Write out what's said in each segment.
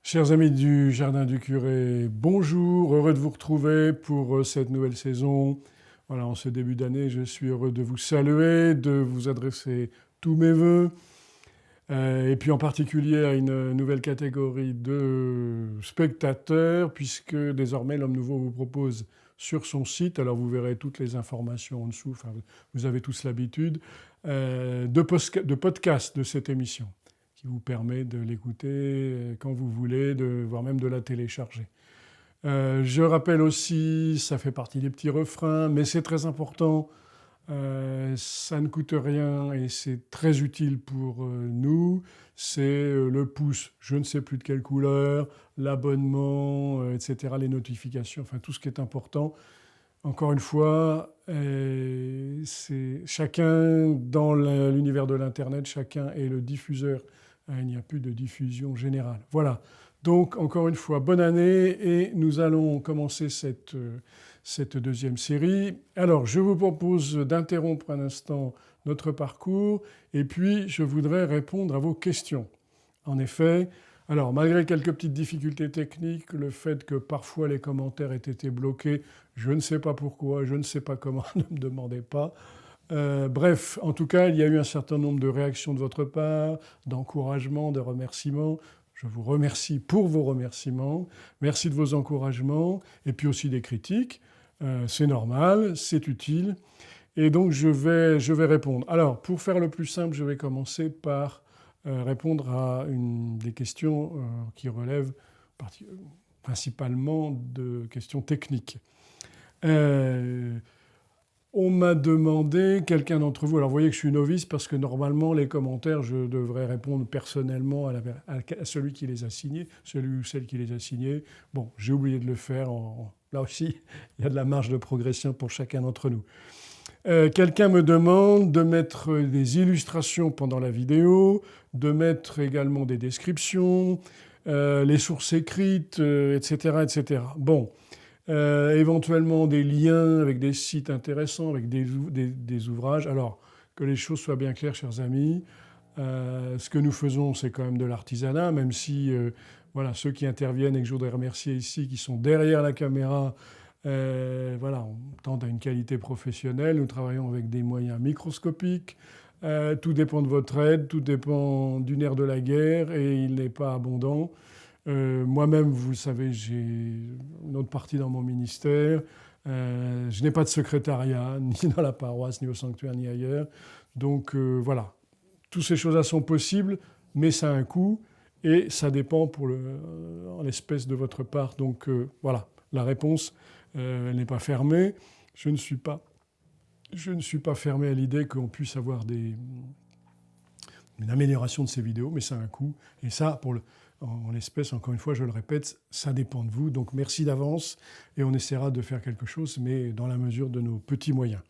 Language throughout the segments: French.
Chers amis du Jardin du Curé, bonjour, heureux de vous retrouver pour cette nouvelle saison. Voilà, en ce début d'année, je suis heureux de vous saluer, de vous adresser tous mes voeux, et puis en particulier à une nouvelle catégorie de spectateurs, puisque désormais l'Homme Nouveau vous propose sur son site, alors vous verrez toutes les informations en dessous, enfin, vous avez tous l'habitude, de podcasts de cette émission qui vous permet de l'écouter quand vous voulez, voire même de la télécharger. Je rappelle aussi, ça fait partie des petits refrains, mais c'est très important, ça ne coûte rien et c'est très utile pour nous. C'est le pouce, je ne sais plus de quelle couleur, l'abonnement, etc., les notifications, enfin tout ce qui est important. Encore une fois, c'est chacun dans l'univers de l'Internet, chacun est le diffuseur. Il n'y a plus de diffusion générale. Voilà. Donc, encore une fois, bonne année et nous allons commencer cette deuxième série. Alors, je vous propose d'interrompre un instant notre parcours et puis je voudrais répondre à vos questions. En effet, alors malgré quelques petites difficultés techniques, le fait que parfois les commentaires aient été bloqués, je ne sais pas pourquoi, je ne sais pas comment, ne me demandez pas. Bref, en tout cas, il y a eu un certain nombre de réactions de votre part, d'encouragements, de remerciements. Je vous remercie pour vos remerciements. Merci de vos encouragements et puis aussi des critiques. C'est normal, c'est utile. Et donc, je vais répondre. Alors, pour faire le plus simple, je vais commencer par répondre à une des questions qui relèvent principalement de questions techniques. On m'a demandé, quelqu'un d'entre vous, alors vous voyez que je suis novice parce que normalement les commentaires, je devrais répondre personnellement à celui qui les a signés, celui ou celle qui les a signés. Bon, j'ai oublié de le faire. Là aussi, il y a de la marge de progression pour chacun d'entre nous. Quelqu'un me demande de mettre des illustrations pendant la vidéo, de mettre également des descriptions, les sources écrites, etc., etc. Bon, éventuellement des liens avec des sites intéressants, avec des ouvrages. Alors, que les choses soient bien claires, chers amis, ce que nous faisons, c'est quand même de l'artisanat, même si voilà, ceux qui interviennent et que je voudrais remercier ici, qui sont derrière la caméra, voilà, on tend à une qualité professionnelle. Nous travaillons avec des moyens microscopiques. Tout dépend de votre aide, tout dépend du nerf de la guerre et il n'est pas abondant. Moi-même, vous le savez, j'ai une autre partie dans mon ministère. Je n'ai pas de secrétariat, ni dans la paroisse, ni au sanctuaire, ni ailleurs. Donc voilà, toutes ces choses-là sont possibles, mais ça a un coût et ça dépend en l'espèce de votre part. Donc voilà, la réponse, elle n'est pas fermée. Je ne suis pas fermé à l'idée qu'on puisse avoir une amélioration de ces vidéos, mais ça a un coût. Et ça, en l'espèce, encore une fois, je le répète, ça dépend de vous. Donc merci d'avance et on essaiera de faire quelque chose, mais dans la mesure de nos petits moyens.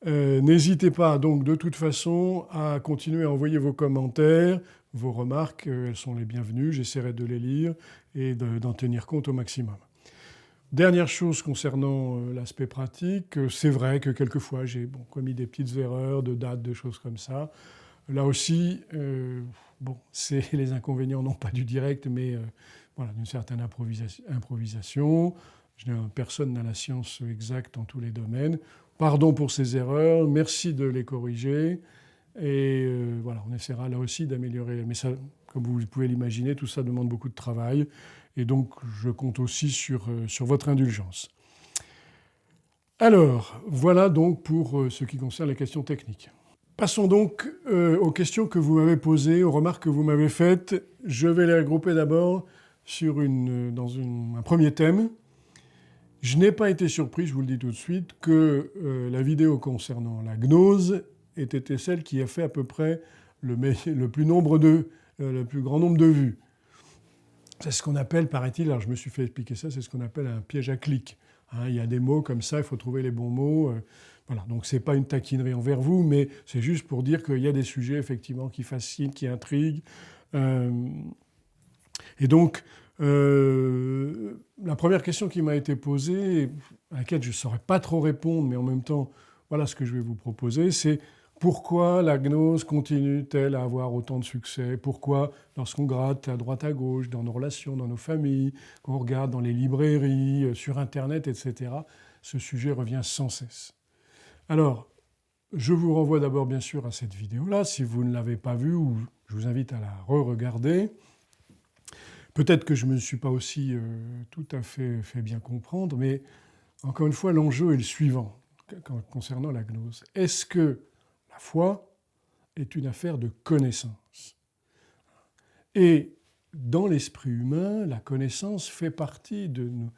N'hésitez pas donc de toute façon à continuer à envoyer vos commentaires, vos remarques, elles sont les bienvenues, j'essaierai de les lire et d'en tenir compte au maximum. Dernière chose concernant l'aspect pratique, c'est vrai que quelquefois j'ai commis des petites erreurs de dates, de choses comme ça. Là aussi, c'est les inconvénients non pas du direct, mais voilà, d'une certaine improvisation. Personne n'a la science exacte en tous les domaines. Pardon pour ces erreurs, merci de les corriger. Et voilà, on essaiera là aussi d'améliorer. Mais ça, comme vous pouvez l'imaginer, tout ça demande beaucoup de travail. Et donc, je compte aussi sur votre indulgence. Alors, voilà donc pour ce qui concerne les questions techniques. Passons donc aux questions que vous m'avez posées, aux remarques que vous m'avez faites. Je vais les regrouper d'abord dans un premier thème. Je n'ai pas été surpris, je vous le dis tout de suite, que la vidéo concernant la gnose ait été celle qui a fait à peu près le plus grand nombre de vues. C'est ce qu'on appelle, paraît-il, alors je me suis fait expliquer ça, c'est ce qu'on appelle un piège à clics. Hein, il y a des mots comme ça, il faut trouver les bons mots. Voilà, donc ce n'est pas une taquinerie envers vous, mais c'est juste pour dire qu'il y a des sujets effectivement qui fascinent, qui intriguent. Et donc, la première question qui m'a été posée, à laquelle je ne saurais pas trop répondre, mais en même temps, voilà ce que je vais vous proposer, c'est Pourquoi la gnose continue-t-elle à avoir autant de succès? Pourquoi, lorsqu'on gratte à droite à gauche, dans nos relations, dans nos familles, qu'on regarde dans les librairies, sur Internet, etc., ce sujet revient sans cesse? Alors, je vous renvoie d'abord bien sûr à cette vidéo-là, si vous ne l'avez pas vue, ou je vous invite à la re-regarder. Peut-être que je ne me suis pas aussi tout à fait bien comprendre, mais encore une fois, l'enjeu est le suivant concernant la gnose. Est-ce que la foi est une affaire de connaissance? Et dans l'esprit humain, la connaissance fait partie du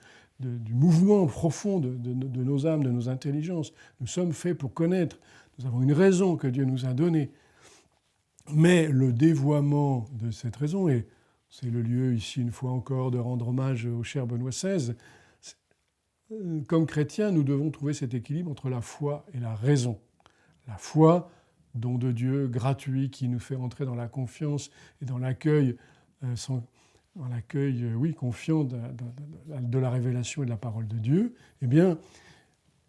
mouvement profond de nos âmes, de nos intelligences. Nous sommes faits pour connaître. Nous avons une raison que Dieu nous a donnée. Mais le dévoiement de cette raison, et c'est le lieu ici une fois encore de rendre hommage au cher Benoît XVI, comme chrétiens, nous devons trouver cet équilibre entre la foi et la raison. La foi, don de Dieu gratuit qui nous fait entrer dans la confiance et dans l'accueil confiant de la révélation et de la parole de Dieu, eh bien,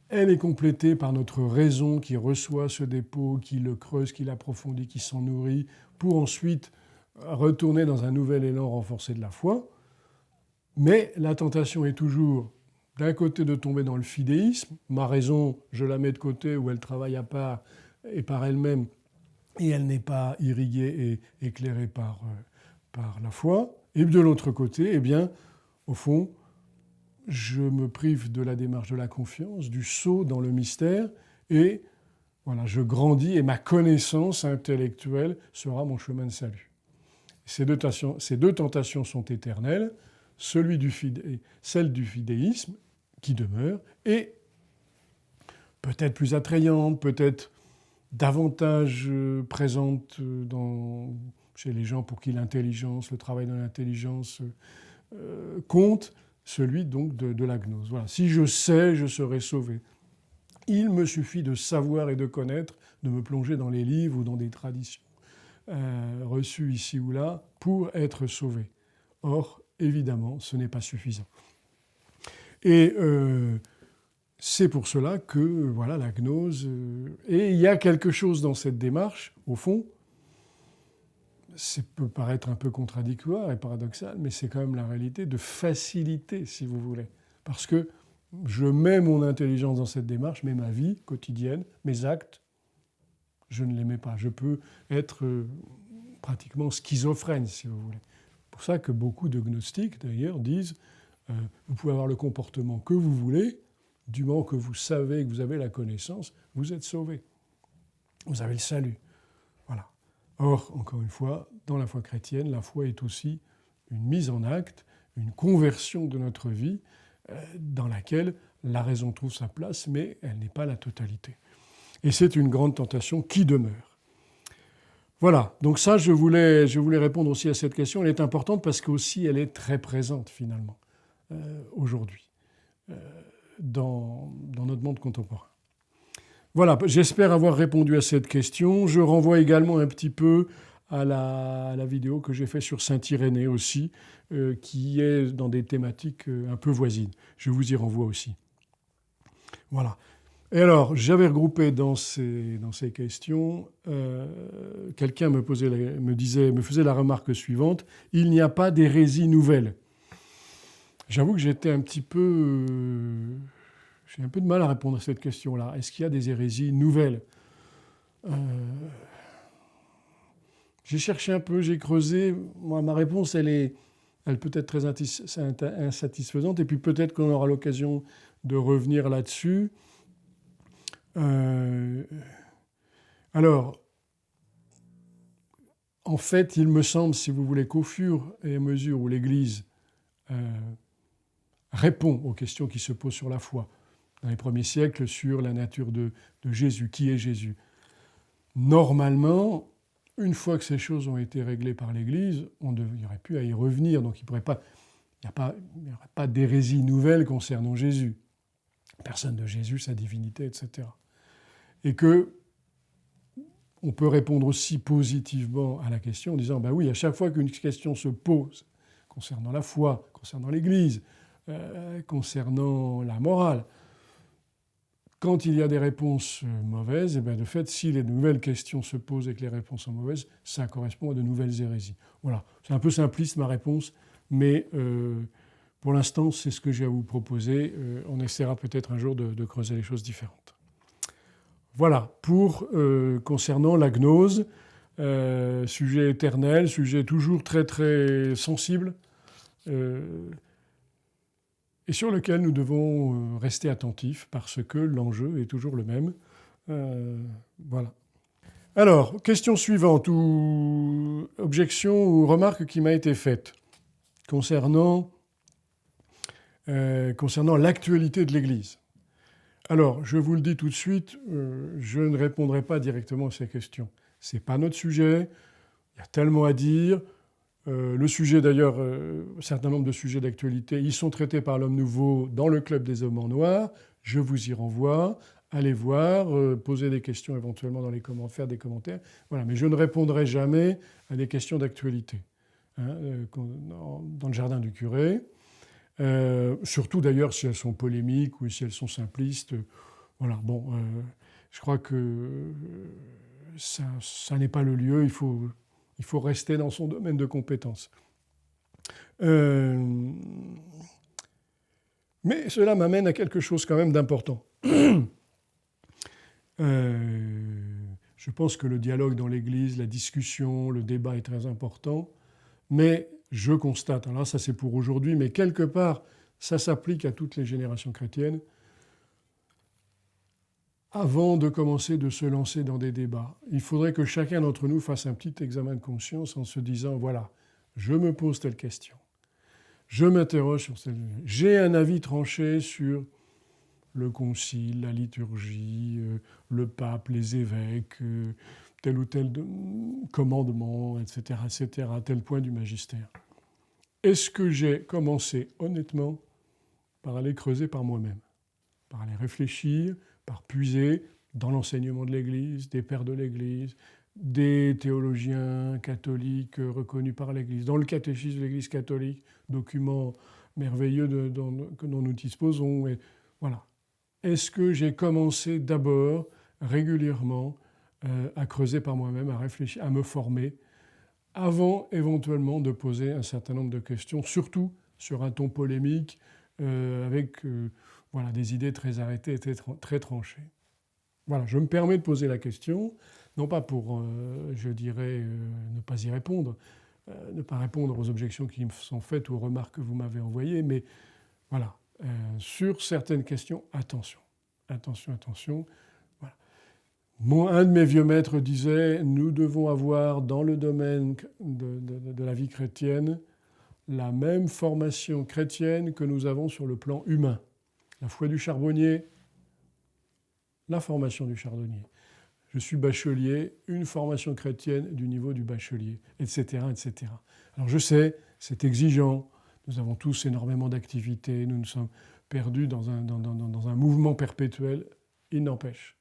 elle est complétée par notre raison qui reçoit ce dépôt, qui le creuse, qui l'approfondit, qui s'en nourrit, pour ensuite retourner dans un nouvel élan renforcé de la foi. Mais la tentation est toujours, d'un côté, de tomber dans le fidéisme. Ma raison, je la mets de côté, où elle travaille à part et par elle-même, et elle n'est pas irriguée et éclairée par la foi. Et de l'autre côté, eh bien, au fond, je me prive de la démarche de la confiance, du saut dans le mystère, et voilà, je grandis et ma connaissance intellectuelle sera mon chemin de salut. Ces deux tentations sont éternelles, celle du fidéisme qui demeure, et peut-être plus attrayante, peut-être davantage présente chez les gens pour qui l'intelligence, le travail de l'intelligence compte, celui donc de la gnose. Voilà. Si je sais, je serai sauvé. Il me suffit de savoir et de connaître, de me plonger dans les livres ou dans des traditions reçues ici ou là pour être sauvé. Or, évidemment, ce n'est pas suffisant. Et c'est pour cela que voilà, la gnose... et il y a quelque chose dans cette démarche, au fond, ça peut paraître un peu contradictoire et paradoxal, mais c'est quand même la réalité de facilité, si vous voulez. Parce que je mets mon intelligence dans cette démarche, mais ma vie quotidienne, mes actes, je ne les mets pas. Je peux être pratiquement schizophrène, si vous voulez. C'est pour ça que beaucoup de gnostiques, d'ailleurs, disent vous pouvez avoir le comportement que vous voulez, du moment que vous savez, que vous avez la connaissance, vous êtes sauvé. Vous avez le salut. Voilà. Or, encore une fois, dans la foi chrétienne, la foi est aussi une mise en acte, une conversion de notre vie dans laquelle la raison trouve sa place, mais elle n'est pas la totalité. Et c'est une grande tentation qui demeure. Voilà, donc ça, je voulais répondre aussi à cette question. Elle est importante parce qu'aussi elle est très présente, finalement, aujourd'hui, dans notre monde contemporain. Voilà, j'espère avoir répondu à cette question. Je renvoie également un petit peu à la vidéo que j'ai faite sur Saint-Irénée aussi, qui est dans des thématiques un peu voisines. Je vous y renvoie aussi. Voilà. Et alors, j'avais regroupé dans ces questions, quelqu'un me faisait la remarque suivante, il n'y a pas d'hérésie nouvelle. J'avoue que j'ai un peu de mal à répondre à cette question-là. Est-ce qu'il y a des hérésies nouvelles ? J'ai cherché un peu, j'ai creusé. Moi, ma réponse, elle peut être très insatisfaisante, et puis peut-être qu'on aura l'occasion de revenir là-dessus. Alors, en fait, il me semble, si vous voulez, qu'au fur et à mesure où l'Église répond aux questions qui se posent sur la foi, dans les premiers siècles, sur la nature de Jésus, qui est Jésus, normalement, une fois que ces choses ont été réglées par l'Église, il n'y aurait plus à y revenir, donc il n'y aurait pas d'hérésie nouvelle concernant Jésus, personne de Jésus, sa divinité, etc. Et que on peut répondre aussi positivement à la question en disant ben oui, à chaque fois qu'une question se pose concernant la foi, concernant l'Église, concernant la morale, Quand il y a des réponses mauvaises, et bien de fait, si les nouvelles questions se posent et que les réponses sont mauvaises, ça correspond à de nouvelles hérésies. Voilà, c'est un peu simpliste ma réponse, mais pour l'instant, c'est ce que j'ai à vous proposer. On essaiera peut-être un jour de creuser les choses différentes. Voilà, concernant la gnose, sujet éternel, sujet toujours très très sensible, et sur lequel nous devons rester attentifs parce que l'enjeu est toujours le même. Voilà. Alors, question suivante, ou objection ou remarque qui m'a été faite concernant l'actualité de l'Église. Alors, je vous le dis tout de suite, je ne répondrai pas directement à ces questions. Ce n'est pas notre sujet, il y a tellement à dire. Le sujet d'ailleurs, un certain nombre de sujets d'actualité, ils sont traités par l'Homme Nouveau dans le Club des Hommes en Noir. Je vous y renvoie. Allez voir, poser des questions éventuellement dans les commentaires, faire des commentaires. Voilà, mais je ne répondrai jamais à des questions d'actualité dans le jardin du curé. Surtout d'ailleurs si elles sont polémiques ou si elles sont simplistes. Voilà, bon, je crois que ça n'est pas le lieu. Il faut rester dans son domaine de compétences. Mais cela m'amène à quelque chose quand même d'important. Je pense que le dialogue dans l'Église, la discussion, le débat est très important, mais je constate, alors ça c'est pour aujourd'hui, mais quelque part, ça s'applique à toutes les générations chrétiennes, avant de commencer de se lancer dans des débats, il faudrait que chacun d'entre nous fasse un petit examen de conscience en se disant, voilà, je me pose telle question, je m'interroge sur celle, j'ai un avis tranché sur le concile, la liturgie, le pape, les évêques, tel ou tel commandement, etc., à tel point du magistère. Est-ce que j'ai commencé honnêtement par aller creuser par moi-même, par aller réfléchir, par puiser dans l'enseignement de l'Église, des pères de l'Église, des théologiens catholiques reconnus par l'Église, dans le catéchisme de l'Église catholique, document merveilleux dont nous disposons. Et voilà. Est-ce que j'ai commencé d'abord régulièrement à creuser par moi-même, à réfléchir, à me former, avant éventuellement de poser un certain nombre de questions, surtout sur un ton polémique, avec voilà, des idées très arrêtées et très tranchées. Voilà, je me permets de poser la question, non pas pour, je dirais, ne pas y répondre, ne pas répondre aux objections qui me sont faites ou aux remarques que vous m'avez envoyées, mais voilà, sur certaines questions, attention. Attention. Voilà. Un de mes vieux maîtres disait « Nous devons avoir dans le domaine de la vie chrétienne la même formation chrétienne que nous avons sur le plan humain. La foi du charbonnier, la formation du chardonnier. Je suis bachelier, une formation chrétienne du niveau du bachelier, etc., etc. » Alors je sais, c'est exigeant, nous avons tous énormément d'activités, nous nous sommes perdus dans un mouvement perpétuel, il n'empêche.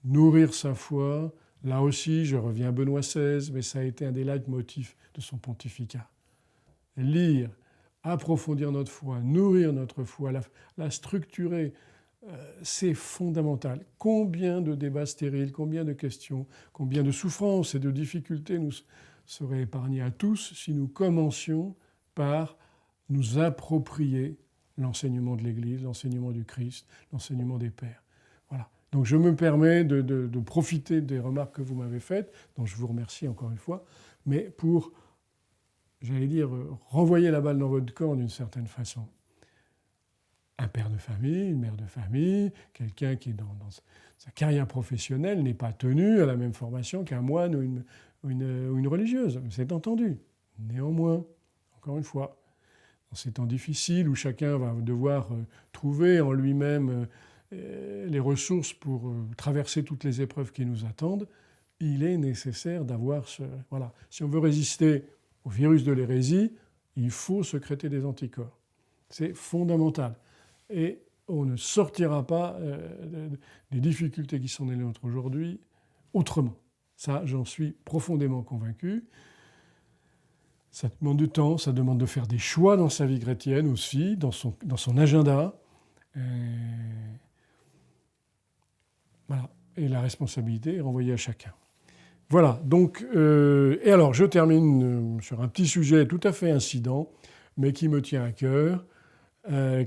Nourrir sa foi, là aussi, je reviens à Benoît XVI, mais ça a été un des leitmotifs de son pontificat. Lire, approfondir notre foi, nourrir notre foi, la structurer, c'est fondamental. Combien de débats stériles, combien de questions, combien de souffrances et de difficultés nous seraient épargnées à tous si nous commencions par nous approprier l'enseignement de l'Église, l'enseignement du Christ, l'enseignement des pères. Voilà. Donc je me permets de profiter des remarques que vous m'avez faites, dont je vous remercie encore une fois, mais pour, j'allais dire, renvoyer la balle dans votre camp d'une certaine façon. Un père de famille, une mère de famille, quelqu'un qui, dans sa carrière professionnelle, n'est pas tenu à la même formation qu'un moine ou une religieuse. C'est entendu. Néanmoins, encore une fois, dans ces temps difficiles où chacun va devoir trouver en lui-même les ressources pour traverser toutes les épreuves qui nous attendent, il est nécessaire d'avoir ce... Voilà. Si on veut résister au virus de l'hérésie, il faut sécréter des anticorps. C'est fondamental. Et on ne sortira pas des difficultés qui sont les nôtres aujourd'hui autrement. Ça, j'en suis profondément convaincu. Ça demande du temps, ça demande de faire des choix dans sa vie chrétienne aussi, dans son agenda. Voilà. Et la responsabilité est renvoyée à chacun. Voilà. Donc, et alors, je termine sur un petit sujet tout à fait incident, mais qui me tient à cœur.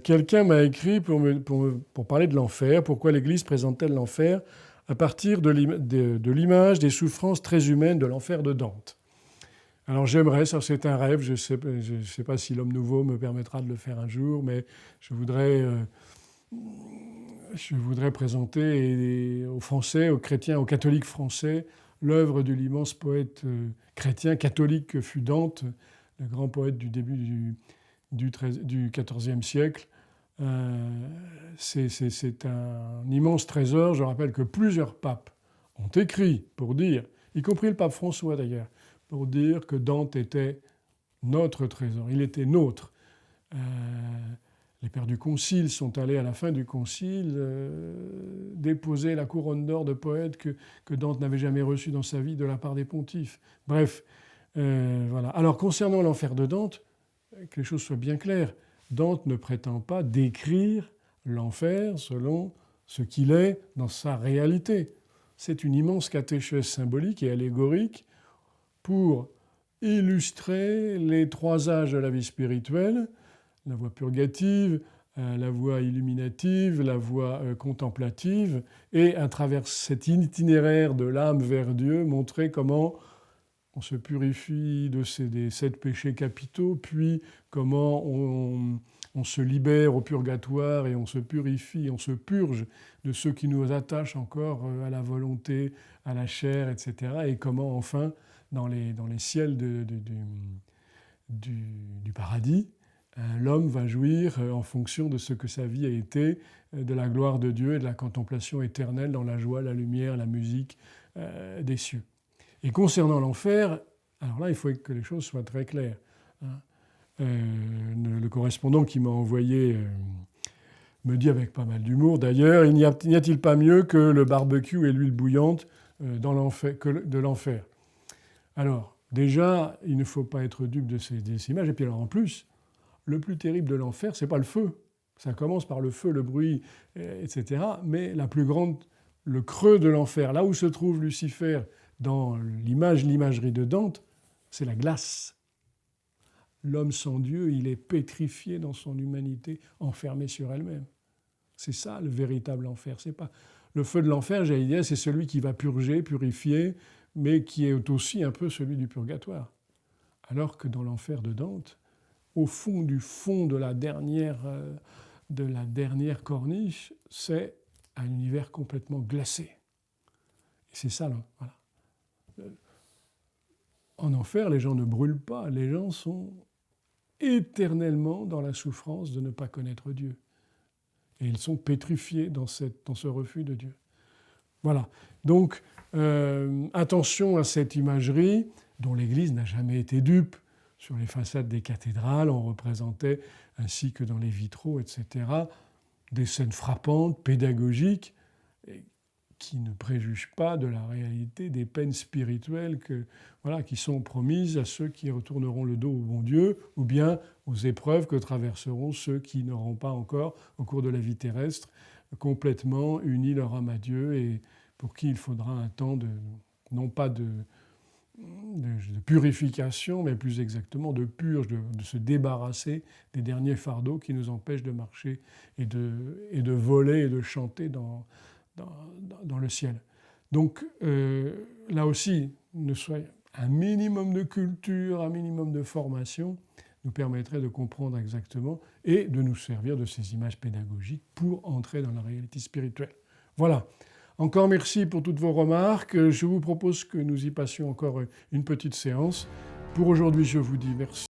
Quelqu'un m'a écrit pour parler de l'enfer. Pourquoi l'Église présente-t-elle l'enfer à partir de l'image des souffrances très humaines de l'enfer de Dante? Alors j'aimerais, ça c'est un rêve, je ne sais pas si l'homme nouveau me permettra de le faire un jour, mais je voudrais présenter aux Français, aux chrétiens, aux catholiques français, l'œuvre de l'immense poète chrétien catholique que fut Dante, le grand poète du début du XIVe siècle. C'est un immense trésor. Je rappelle que plusieurs papes ont écrit pour dire, y compris le pape François d'ailleurs, pour dire que Dante était notre trésor, il était nôtre. Les pères du Concile sont allés à la fin du Concile déposer la couronne d'or de poète que Dante n'avait jamais reçue dans sa vie de la part des pontifes. Bref, voilà. Alors concernant l'enfer de Dante, que les choses soient bien claires, Dante ne prétend pas décrire l'enfer selon ce qu'il est dans sa réalité. C'est une immense catéchèse symbolique et allégorique pour illustrer les trois âges de la vie spirituelle, la voie purgative, la voie illuminative, la voie contemplative, et à travers cet itinéraire de l'âme vers Dieu, montrer comment on se purifie des 7 péchés capitaux, puis comment on se libère au purgatoire et on se purifie, on se purge de ceux qui nous attachent encore à la volonté, à la chair, etc. Et comment enfin, dans les ciels du paradis, l'homme va jouir en fonction de ce que sa vie a été, de la gloire de Dieu et de la contemplation éternelle dans la joie, la lumière, la musique des cieux. Et concernant l'enfer, alors là, il faut que les choses soient très claires. Le correspondant qui m'a envoyé me dit avec pas mal d'humour d'ailleurs, n'y a-t-il pas mieux que le barbecue et l'huile bouillante de l'enfer? Alors, déjà, il ne faut pas être dupe de ces images. Et puis alors en plus, le plus terrible de l'enfer, c'est pas le feu. Ça commence par le feu, le bruit, etc. Mais le creux de l'enfer, là où se trouve Lucifer dans l'imagerie de Dante, c'est la glace. L'homme sans Dieu, il est pétrifié dans son humanité, enfermé sur elle-même. C'est ça le véritable enfer. C'est pas le feu de l'enfer, j'allais dire, c'est celui qui va purger, purifier, mais qui est aussi un peu celui du purgatoire. Alors que dans l'enfer de Dante, au fond du fond de la dernière corniche, c'est un univers complètement glacé. Et c'est ça, là, voilà. En enfer, les gens ne brûlent pas, les gens sont éternellement dans la souffrance de ne pas connaître Dieu. Et ils sont pétrifiés dans ce refus de Dieu. Voilà. Donc, attention à cette imagerie dont l'Église n'a jamais été dupe. Sur les façades des cathédrales, on représentait, ainsi que dans les vitraux, etc., des scènes frappantes, pédagogiques, qui ne préjugent pas de la réalité des peines spirituelles qui sont promises à ceux qui retourneront le dos au bon Dieu, ou bien aux épreuves que traverseront ceux qui n'auront pas encore, au cours de la vie terrestre, complètement uni leur âme à Dieu, et pour qui il faudra un temps non pas de purification, mais plus exactement de purge, de se débarrasser des derniers fardeaux qui nous empêchent de marcher et de voler et de chanter dans le ciel. Donc là aussi, un minimum de culture, un minimum de formation nous permettrait de comprendre exactement et de nous servir de ces images pédagogiques pour entrer dans la réalité spirituelle. Voilà. Encore merci pour toutes vos remarques. Je vous propose que nous y passions encore une petite séance. Pour aujourd'hui, je vous dis merci.